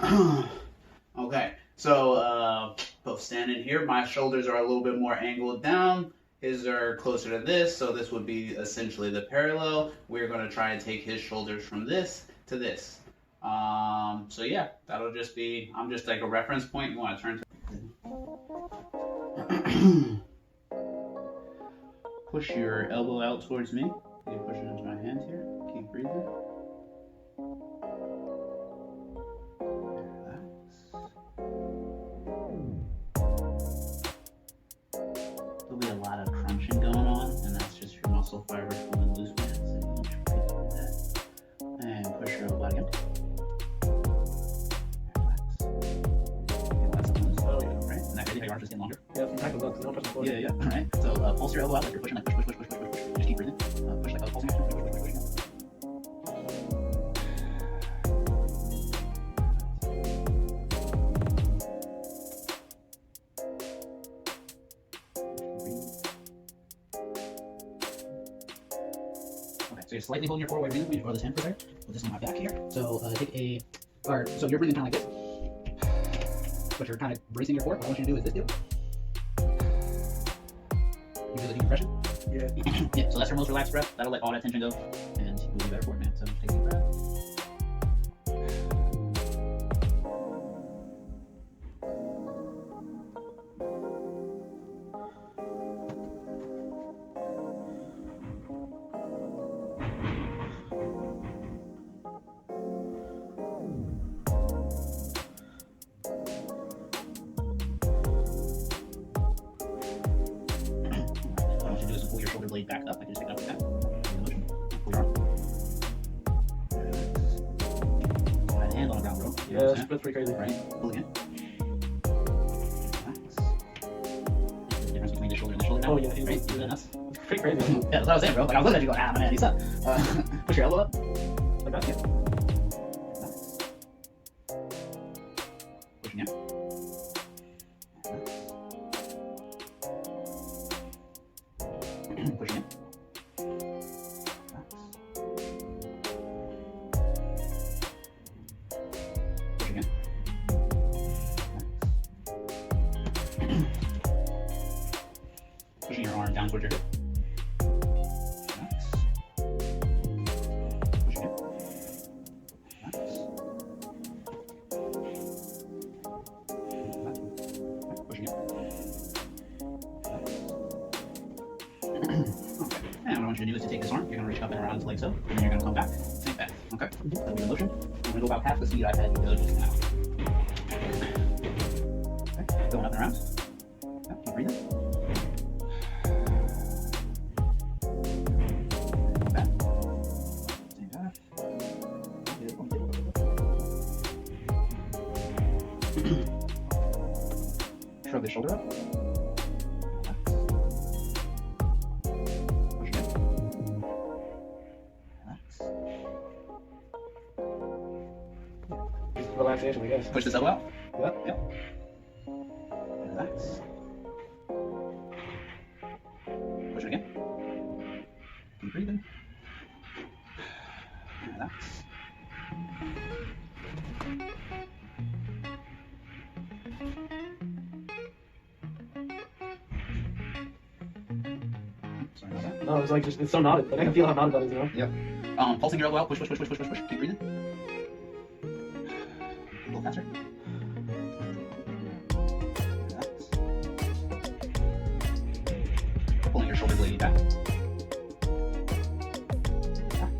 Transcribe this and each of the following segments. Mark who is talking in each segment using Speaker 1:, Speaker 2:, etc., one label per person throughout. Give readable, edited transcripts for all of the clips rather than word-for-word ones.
Speaker 1: Okay, so both standing here, my shoulders are a little bit more angled down. His are closer to this, so this would be essentially the parallel. We're going to try and take his shoulders from this to this. So yeah, that'll just be, I'm just like a reference point. You want to turn to push your elbow out towards me. You push it into my hands here. Keep breathing. There'll be a lot of crunching going on, and that's just your muscle fibers pulling loose, man. So you just breathe through that. And push your elbow out again. Relax. Okay, that's something loose. Oh, yeah. Right? And that crazy how your arms just getting longer?
Speaker 2: Yeah, sometimes it looks, no touch the floor.
Speaker 1: Yeah, yeah. Alright. So pulse your elbow out like you're pushing, like push. Just keep breathing. Push like a pulsing action. Push. So you're slightly holding your forward breathing. Let me draw this hand for there. Put this on my back here. So so you're breathing kind of like this, but you're kind of bracing your core. What I want you to do is this deal. You feel the decompression?
Speaker 2: Yeah.
Speaker 1: Yeah. So that's your most relaxed breath. That'll let all that tension go, and you'll be better for it, man. So take a deep breath. Pull your shoulder blade back up. I can just pick it up like that. Pull your arm. Right hand on the ground, bro.
Speaker 2: Yeah, that's pretty crazy.
Speaker 1: Right. Pull again. Relax. There's the difference between the shoulder and the shoulder now.
Speaker 2: Oh, yeah.
Speaker 1: Right? You and us.
Speaker 2: It's pretty crazy.
Speaker 1: Yeah, that's what I was saying, bro. Like I was looking at you going, ah, man, he's up. Push your elbow up.
Speaker 2: Like that?
Speaker 1: Yeah. Push again. Push again. Push again. Pushing your arm down towards your hip. Push again. Push again. Okay. And what I want you to do is to take this arm, you're going to reach up and around like so, and then you're going to come back, same path, okay? That'll be the motion. I'm going to go about half the speed I've had you go just now. Okay, going up and around. Okay, keep breathing. Back. Same path. Shrug the shoulder up.
Speaker 2: Relaxation, I guess.
Speaker 1: Push this elbow out.
Speaker 2: Yep.
Speaker 1: Yep. Relax. Push it again. Keep breathing. Relax. Sorry about that.
Speaker 2: No, it's like just, it's so knotted. Like I can feel how knotted that is, you know?
Speaker 1: Yep. Pulsing your elbow out. Push. Keep breathing. A little faster. Relax. Pulling your shoulder blade back. Relax.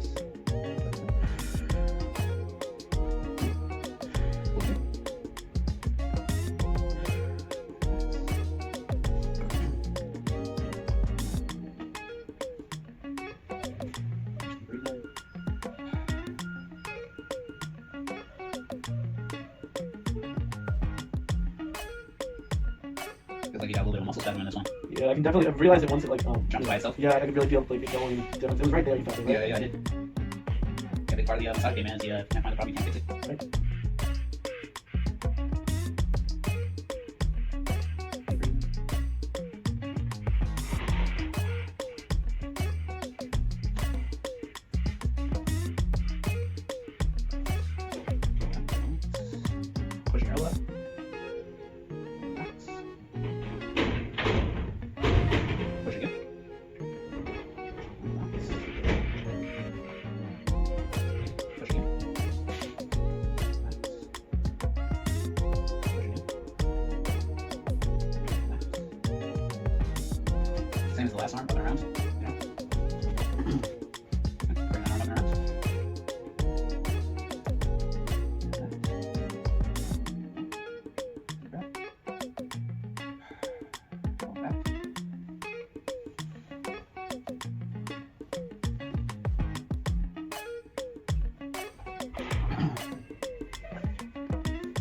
Speaker 1: Okay. Feels like you got a little bit of muscle spasm in this one.
Speaker 2: Yeah, I can definitely, I've realized it once it like,
Speaker 1: Jumps by itself.
Speaker 2: yeah, I can really feel like it going different. It was right there, you felt it, right?
Speaker 1: Yeah, I did. Yeah, big part of the side game, man, is you can't find the problem, you can't fix it.
Speaker 2: Right.
Speaker 1: Push your elbow up. Relax. Push again. Relax. Push again. Same as the last arm, but around. You know? Bring that arm up and around. Pull back.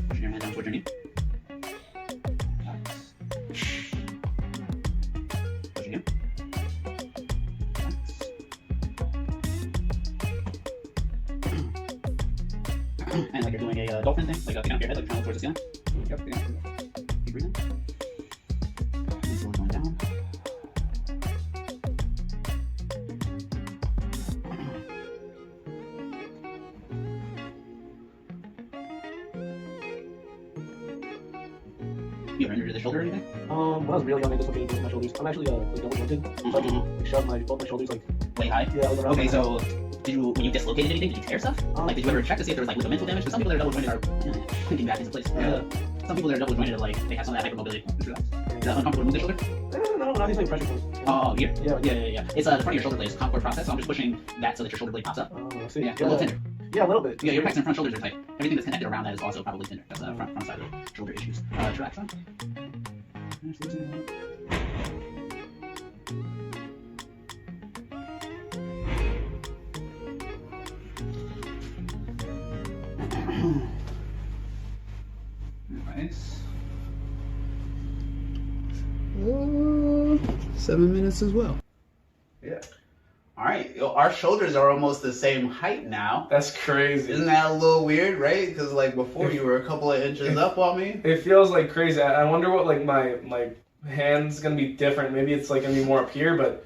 Speaker 1: Pushing your hand down towards your knee. Relax. Push again. And like you're doing a dolphin thing, like picking up your head, like trying to look towards the ceiling. Yep, picking up. Keep breathing. And slowly going down. You ever injured the shoulder or anything?
Speaker 2: When I was really young, I dislocated both my shoulders. I'm actually like double jointed, so I can like, shove both my shoulders like.
Speaker 1: Way high?
Speaker 2: Yeah. Like, around
Speaker 1: Okay,
Speaker 2: my-
Speaker 1: so when you dislocated anything, did you tear stuff? Like, did you ever check to see if there was like ligamental damage? Because some people that are double jointed are clinking back into place.
Speaker 2: Yeah.
Speaker 1: Some people that are double jointed are like they have some of that hypermobility. Is that uncomfortable to move the shoulder?
Speaker 2: No, not these like pressure points.
Speaker 1: Oh, here?
Speaker 2: Yeah.
Speaker 1: Yeah. It's the front of your shoulder blade is concord process, so I'm just pushing that so that your shoulder blade pops up.
Speaker 2: Oh, I see.
Speaker 1: Yeah, a little tender.
Speaker 2: Yeah, a little bit.
Speaker 1: Yeah, your pecs and front shoulders are tight. Everything that's connected around that is also probably tender. That's front side of the shoulder issues. Relax on. Nice. 7 minutes as well.
Speaker 3: Yeah.
Speaker 1: All right, our shoulders are almost the same height now.
Speaker 3: That's crazy.
Speaker 1: Isn't that a little weird, right? Because like before you were a couple of inches up on me.
Speaker 3: It feels like crazy. I wonder what like my hand's gonna be different. Maybe it's like gonna be more up here, but